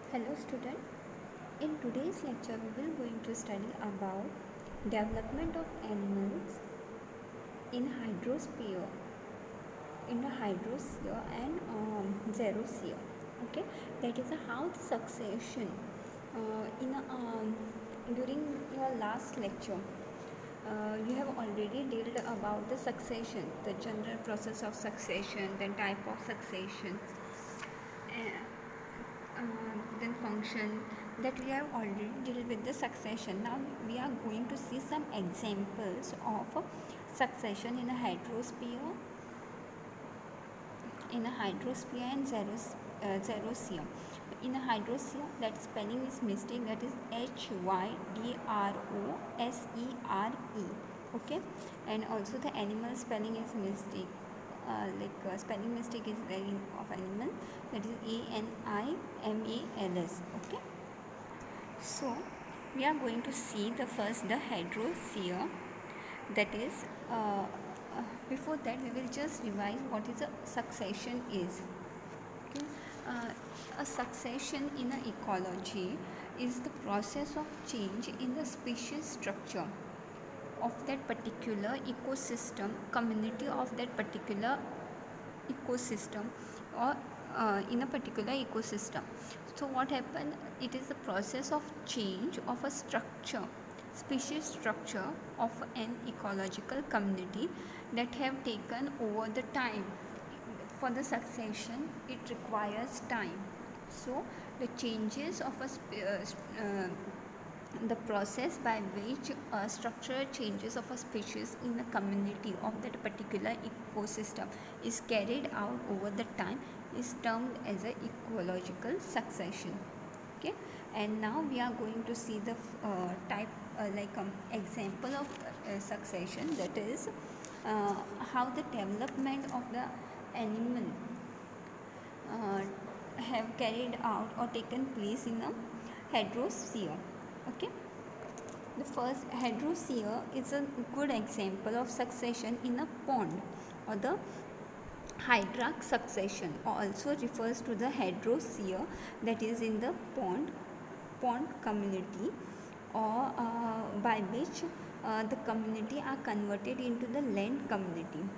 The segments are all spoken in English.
Hello student. In today's lecture we will going to study about development of animals in hydrosphere, in the hydrosphere and xerosphere. Okay, that is how the succession in during your last lecture you have already dealt about the succession, the general process of succession, then type of succession, then function, that we have already dealt with the succession. Now we are going to see some examples of succession in a hydrosphere, and xerosphere. In a hydrosphere, that spelling is mistake, that is HYDROSERE. Okay, and also the animal spelling is mistake, spelling mistake is there of animal, that is ANIMALS. Okay, so we are going to see the first, the hydrosphere, that is before that we will just revise what is a succession is. Okay. A succession in an ecology is the process of change in the species structure of that particular ecosystem, community of that particular ecosystem, or in a particular ecosystem. So what happened, it is the process of change of a structure, species structure of an ecological community that have taken over the time. For the succession it requires time. So the changes of the process by which structural changes of a species in a community of that particular ecosystem is carried out over the time is termed as a ecological succession. Okay, and now we are going to see the type example of succession, that is how the development of the animal uh, have carried out or taken place in a hydrosphere. Okay, the first hydrosphere is a good example of succession in a pond, or the hydrarch succession also refers to the hydrosphere, that is in the pond community, or by which the community are converted into the land community.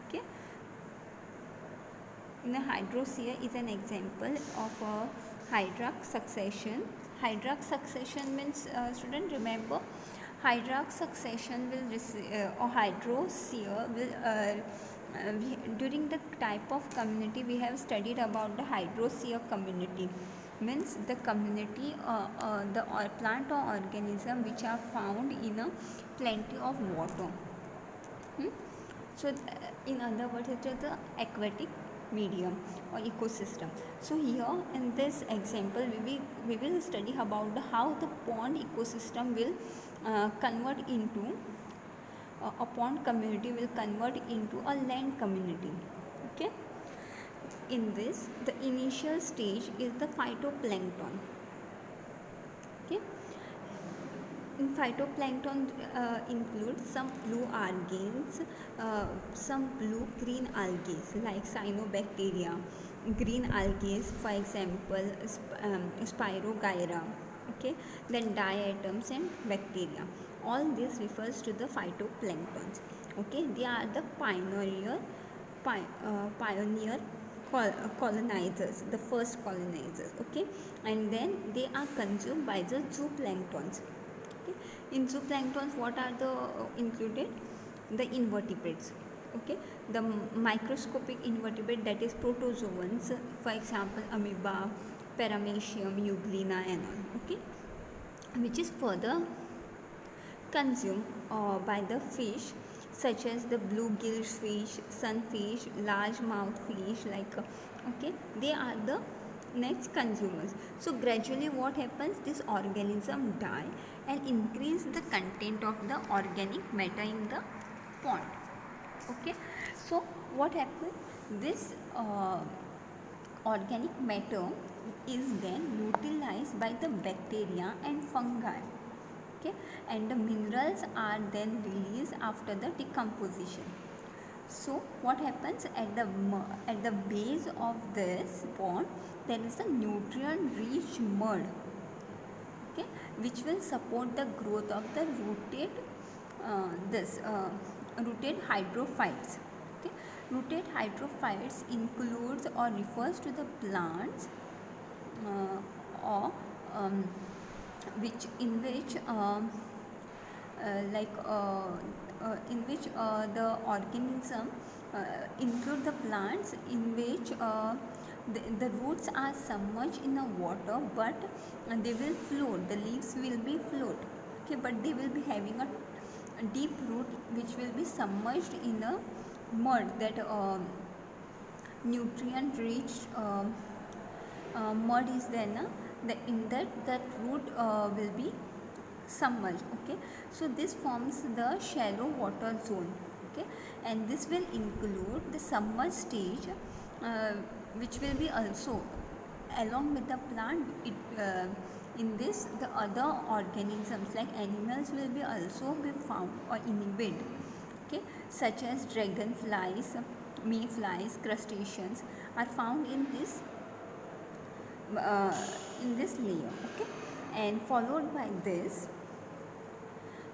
Okay, in a hydrosphere is an example of a hydrarch succession. Hydrarch succession means, student remember, hydrarch succession will or hydrosphere will during the type of community we have studied about the hydrosphere community, means the community, the plant or organism which are found in a plenty of water. So in other words, it is the aquatic medium or ecosystem. So here in this example we will study about how the pond ecosystem will convert into a pond community will convert into a land community. Okay, in this the initial stage is the phytoplankton. Okay, in phytoplankton include some blue algae, some blue green algae like cyanobacteria, green algae, for example spirogyra. Okay, then diatoms and bacteria. All this refers to the phytoplanktons. Okay, they are the pioneer colonizers, the first colonizers. Okay, and then they are consumed by the zooplanktons. Okay, in zooplanktons what are the included, the invertebrates. Okay, the microscopic invertebrate, that is protozoans, for example amoeba, paramecium, euglena and all. Okay, which is further consumed by the fish such as the bluegill fish, sunfish, largemouth fish, okay, they are the next consumers. So gradually what happens, this organism die and increase the content of the organic matter in the pond. Okay, so what happens, this organic matter is then utilized by the bacteria and fungi. Okay, and the minerals are then released after the decomposition. So what happens at the base of this pond, there is a nutrient rich mud, okay, which will support the growth of the this rooted hydrophytes. Okay, rooted hydrophytes includes or refers to the plants or which in which like in which the organism include the plants in which the roots are submerged in the water, but they will float, the leaves will be float, okay, but they will be having a deep root which will be submerged in a mud, that nutrient rich mud is there na, in that root will be submerged. Okay, so this forms the shallow water zone. Okay, and this will include the submerged stage which will be also along with the plant. In this, the other organisms like animals will be also be found or inhabit, okay, such as dragonflies, mayflies, crustaceans are found uh, in this layer. Okay, and followed by this,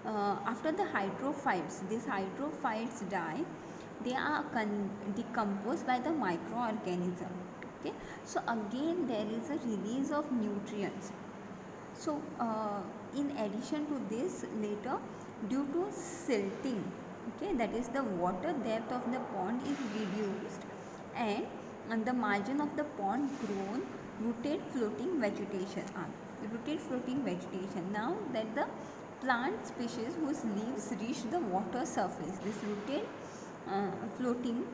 after the hydrophytes, these hydrophytes die, they are decomposed by the microorganism. Okay, so again there is a release of nutrients. So in addition to this, later, due to silting, okay, that is the water depth of the pond is reduced, and on the margin of the pond grown rooted floating vegetation are rooted floating vegetation. Now that the plant species whose leaves reach the water surface, this rooted floating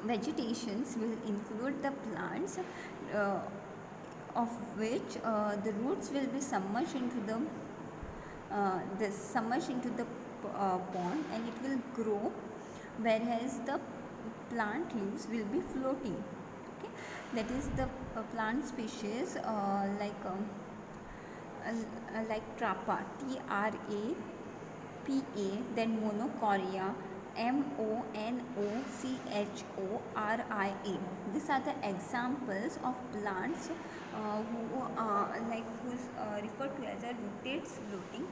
vegetations will include the plants of which the roots will be submerged into the pond, and it will grow, whereas the plant leaves will be floating. Okay, that is the plant species like Trapa, TRAPA, then Monocoria, MONOCHORIA. These are the examples of plants whose referred to as a rooted floating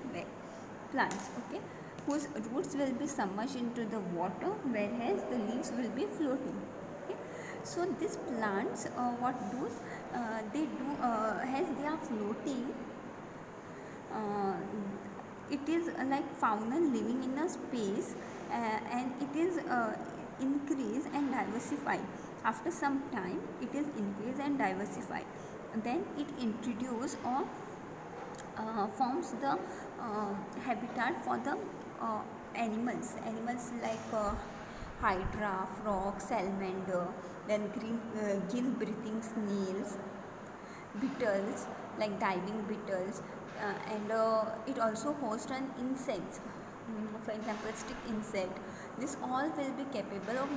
plants. Okay, whose roots will be submerged into the water, whereas the leaves will be floating. Okay, so these plants, what do they do? As they are floating, it is like fauna living in a space, and it is increased and diversified. After some time, it is increased and diversified. Then it introduces or forms the habitat for the animals like hydra, frog, salamander, then gill breathing snails, beetles like diving beetles, and it also hosts an insects, for example stick insect. This all will be capable of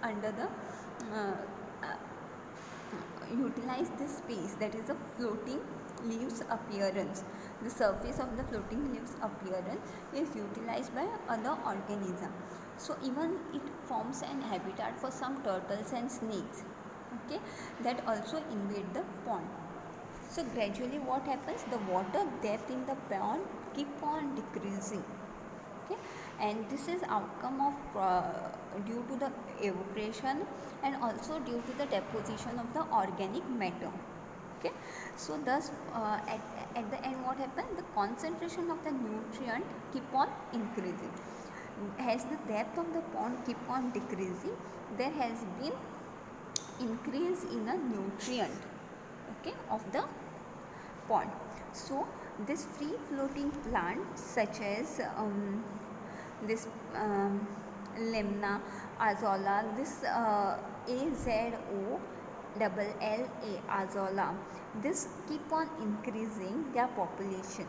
under the uh, utilize this space, that is the floating leaves appearance. The surface of the floating leaves appearance is utilized by other organisms. So even it forms an habitat for some turtles and snakes, okay, that also invade the pond. So gradually what happens, the water depth in the pond keep on decreasing. Okay, and this is outcome of due to the evaporation and also due to the deposition of the organic matter. Okay, so thus at the end what happens, the concentration of the nutrient keep on increasing. As the depth of the pond keep on decreasing, there has been increase in a nutrient, okay, of the pond. So this free floating plant such as this Lemna azolla, this azolla, this keep on increasing their population,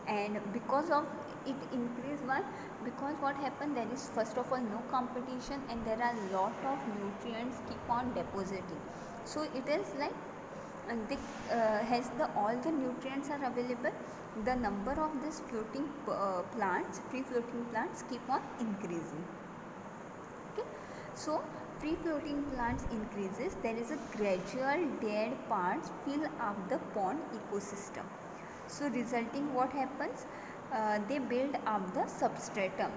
and because of it increase one, because what happened, there is first of all no competition, and there are lot of nutrients keep on depositing. So it is like has all the nutrients are available, the number of this floating plants, free floating plants keep on increasing. So free floating plants increases, there is a gradual dead parts fill up the pond ecosystem. So resulting what happens, they build up the substratum.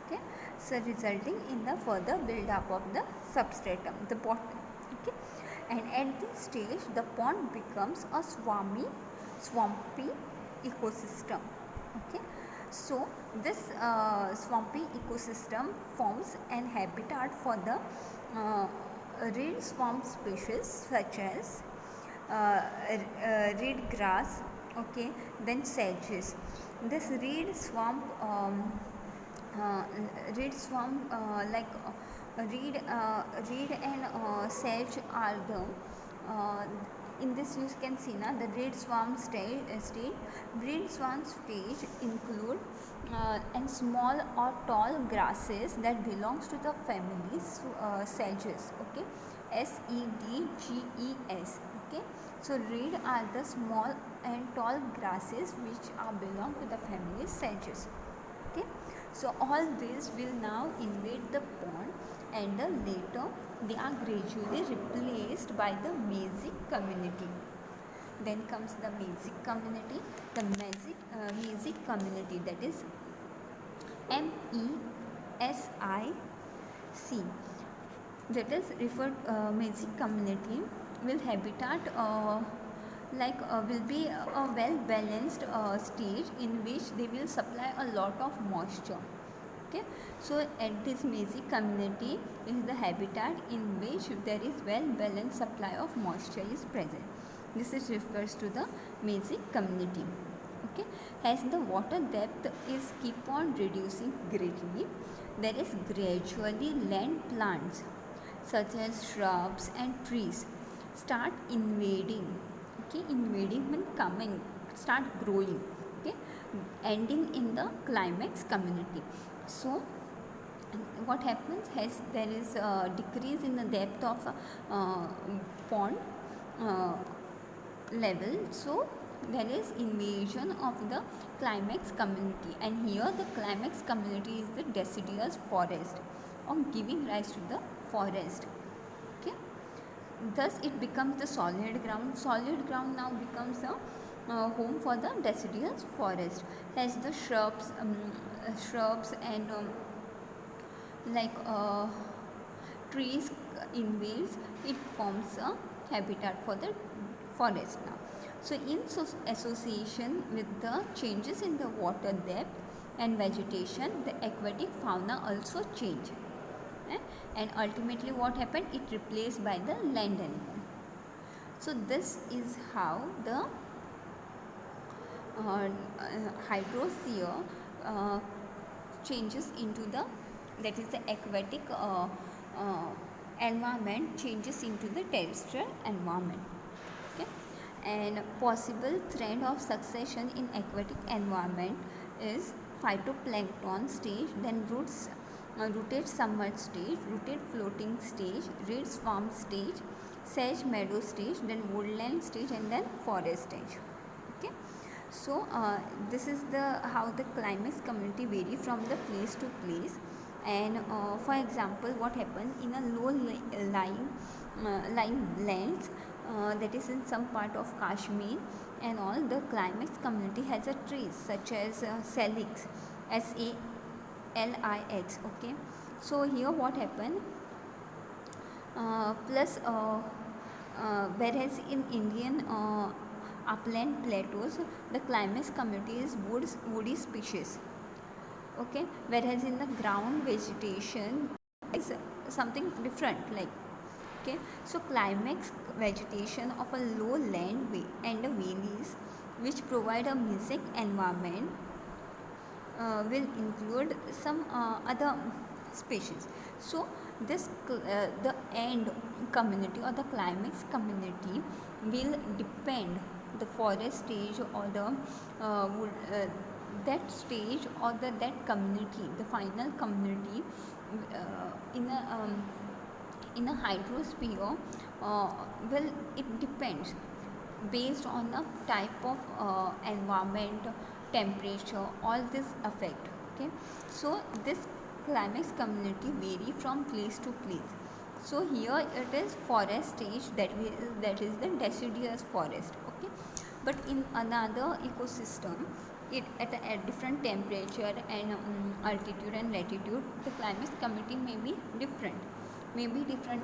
Okay, so resulting in the further build up of the substratum, the bottom. Okay, and at this stage the pond becomes a swampy ecosystem. Okay, so this swampy ecosystem forms an habitat for the reed swamp species such as reed grass, okay, then sedges. This uh, reed swamp reed and sedge are the in this you can see now the reed swamp reed swamp stage include and small or tall grasses that belongs to the family sedges, okay, sedges, okay. So reed are the small and tall grasses which are belong to the family sedges, okay. So all these will now invade the pond, and later they are gradually replaced by the mesic community. Then comes the mesic community, the mesic community, that is MESIC, that is referred mesic community will habitat will be a well balanced stage in which they will supply a lot of moisture. Okay, so at this mesic community is the habitat in which there is well balanced supply of moisture is present. This is refers to the mesic community. Okay, as the water depth is keep on reducing greatly, there is gradually land plants such as shrubs and trees start invading. Okay, invading means coming, start growing. Okay, ending in the climax community. So what happens is there is a decrease in the depth of pond uh, level, so there is invasion of the climax community, and here the climax community is the deciduous forest or giving rise to the forest. Okay, thus it becomes the solid ground now becomes a home for the deciduous forest, as the shrubs and like trees invades, it forms a habitat for the forest now. So in association with the changes in the water depth and vegetation, the aquatic fauna also change, and ultimately what happened, it replaced by the land animal. So this is how the hydrosphere changes into the, that is the aquatic environment changes into the terrestrial environment. Okay, and possible trend of succession in aquatic environment is phytoplankton stage, then rooted submerged stage, rooted floating stage, reed swamp stage, sedge meadow stage, then woodland stage, and then forest stage. Okay, so this is the how the climax community vary from the place to place. And for example, what happens in a low lying lands, that is in some part of Kashmir and all, the climax community has a trees such as salix, SALIX. Okay, so here what happened, whereas in Indian upland plateaus, the climax community is woody species. Okay, whereas in the ground vegetation is something different, like, okay, so climax vegetation of a low land and the valleys which provide a mesic environment will include some other species. So this the end community or the climax community will depend the forest stage or the that stage or that community, the final community in a hydrosphere, well, it depends based on the type of environment, temperature, all this affect. Okay, so this climax community vary from place to place. So here it is forest stage, that is the deciduous forest. Okay, but in another ecosystem, it at a different temperature and altitude and latitude, the climax community may be different,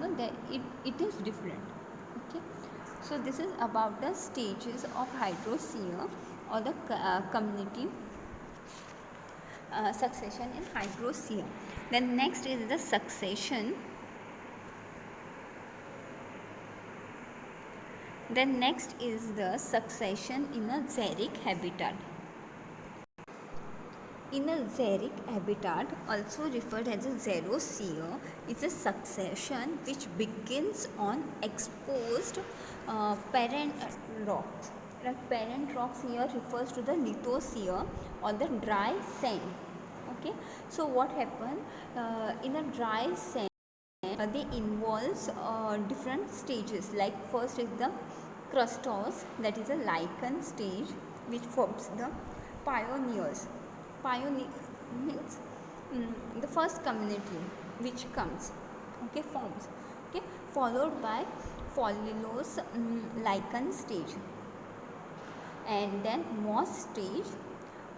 no, that it is different. Okay, so this is about the stages of hydrosphere or the community succession in hydrosphere. Then next is the succession. Then next is the succession in a xeric habitat. In a xeric habitat, also referred as a xerosphere, is a succession which begins on exposed parent rocks. Like parent rocks here refers to the lithosphere or the dry sand. Okay, so what happened in a dry sand? They involves different stages. Like first is the crustose, that is a lichen stage, which forms the pioneers. Pioneer means the first community which comes, okay, forms, okay, followed by foliose lichen stage, and then moss stage,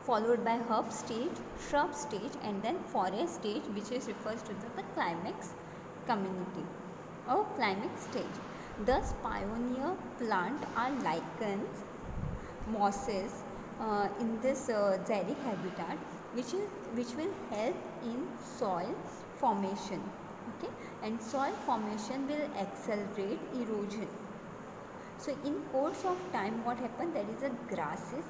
followed by herb stage, shrub stage, and then forest stage, which is refers to the climax community or climax stage. Thus, pioneer plant are lichens, mosses in this xeric habitat, which will help in soil formation. Okay, and soil formation will accelerate erosion. So in course of time, what happened, there is a grasses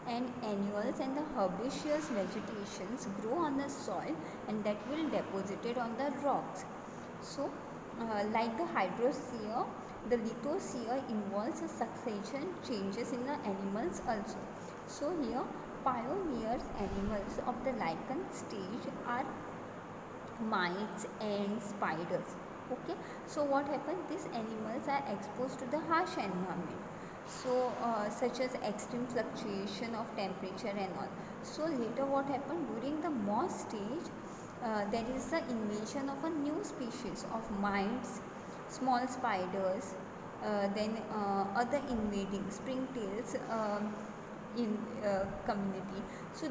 and annuals and the herbaceous vegetations grow on the soil, and that will deposit it on the rocks. So like the hydrosphere, the lithosphere involves a succession changes in the animals also. So here pioneers animals of the lichen stage are mites and spiders. Okay, so what happened, these animals are exposed to the harsh environment, so such as extreme fluctuation of temperature and all. So later what happened, during the moss stage, there is the invasion of a new species of mites, small spiders, then other invading springtails in community. So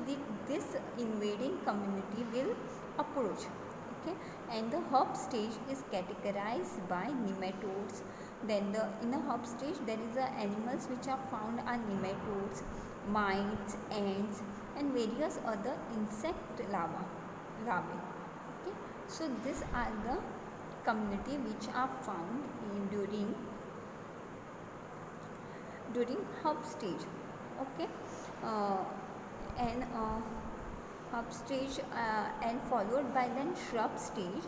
this invading community will approach. Okay, and the herb stage is categorized by nematodes. Then in the herb stage, there is animals which are found are nematodes, mites, ants, and various other insect larvae. Okay, so these are the community which are found during herb stage. Okay, and herb stage and followed by then shrub stage.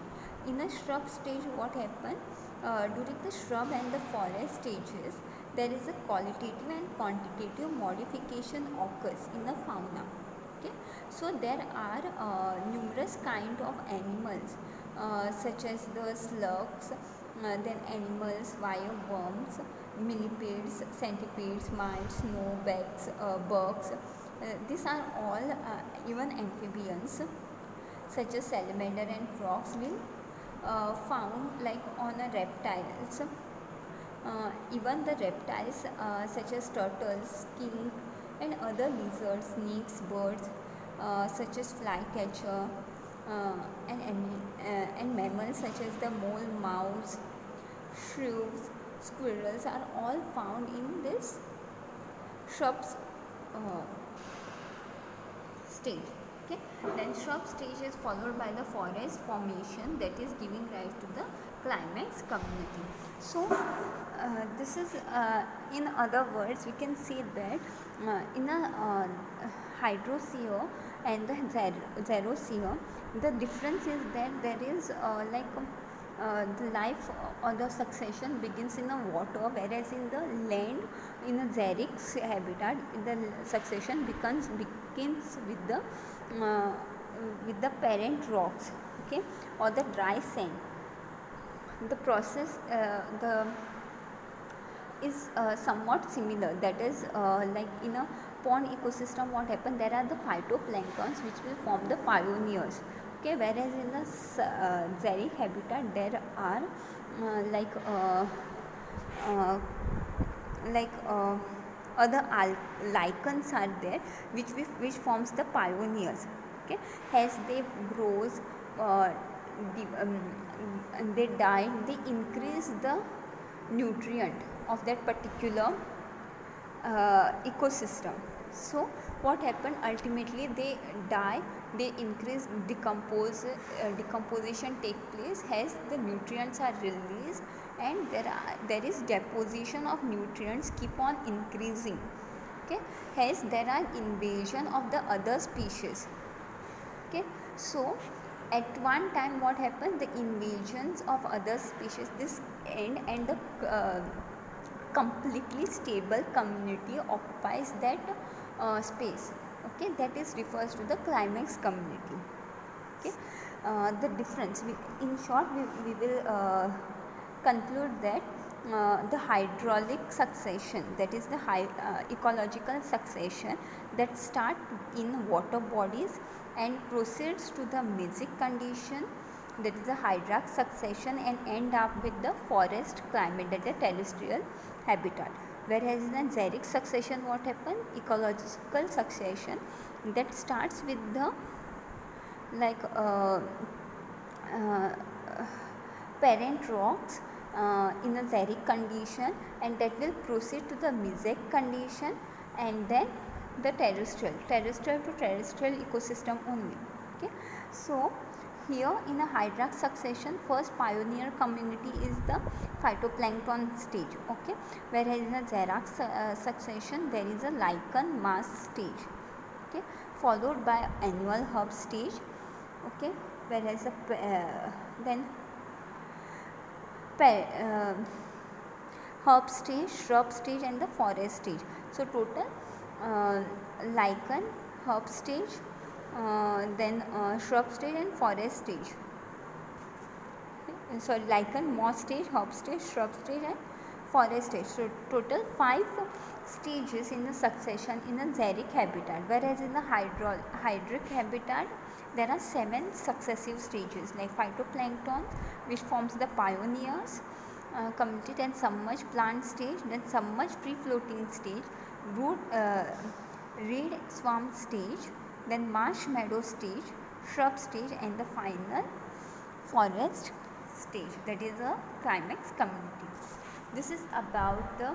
In a shrub stage, what happened, during the shrub and the forest stages, there is a qualitative and quantitative modification occurs in the fauna. Okay, so there are numerous kind of animals such as the slugs, then animals via worms, millipedes, centipedes, mites, snowbacks, bugs. These are all even amphibians such as salamander and frogs will found like on a reptiles. Even the reptiles such as turtles, skink, and other lizards, snakes, birds such as flycatcher, and mammals such as the mole, mouse, shrews, squirrels are all found in this shrubs stage. Okay, then shrub stage is followed by the forest formation, that is giving rise to the climax community. So this is in other words we can say that in a hydrosphere and the xerosphere, the difference is that there is the life or the succession begins in the water, whereas in the land, in a xeric habitat, the succession begins with the parent rocks, okay, or the dry sand. The process is somewhat similar, that is like in a pond ecosystem, what happens, there are the phytoplanktons which will form the pioneers. Okay, whereas in the xeric habitat there are like like other lichens are there which forms the pioneers. Okay, as they grows uh, and they die, they increase the nutrient of that particular ecosystem. So what happened, ultimately they die, they increase, decomposition take place as the nutrients are released, and there is deposition of nutrients keep on increasing. Okay, hence there are invasion of the other species. Okay, so at one time what happens, the invasions of other species this end, and the completely stable community occupies that space. Okay, that is refers to the climax community. Okay, the difference in short we will conclude that the hydraulic succession, that is the ecological succession that start in water bodies and proceeds to the mesozoic condition, that is the hydraulic succession, and end up with the forest climate, that is the terrestrial habitat. Whereas in the xeric succession what happens, ecological succession that starts with the like uh, parent rocks in a xeric condition, and that will proceed to the mesozoic condition, and then the terrestrial to terrestrial ecosystem only. Okay, so here in a hydraulic succession, first pioneer community is the phytoplankton stage. Okay, whereas in a xeric succession there is a lichen mass stage. Okay, followed by annual herb stage. Okay, whereas then uh, herb stage, shrub stage, and the forest stage. So total lichen, herb stage, then shrub stage and forest stage. Sorry, lichen, moss stage, herb stage, shrub stage, and forest stage. So total 5 stages in the succession in the xeric habitat, whereas in the hydric habitat there are 7 successive stages, like phytoplankton which forms the pioneers community, then submerged plant stage, then submerged free floating stage, reed swamp stage, then marsh meadow stage, shrub stage, and the final forest stage, that is a climax community. This is about the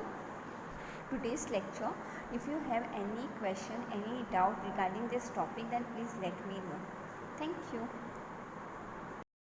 today's lecture. If you have any question, any doubt regarding this topic, then please let me know. Thank you.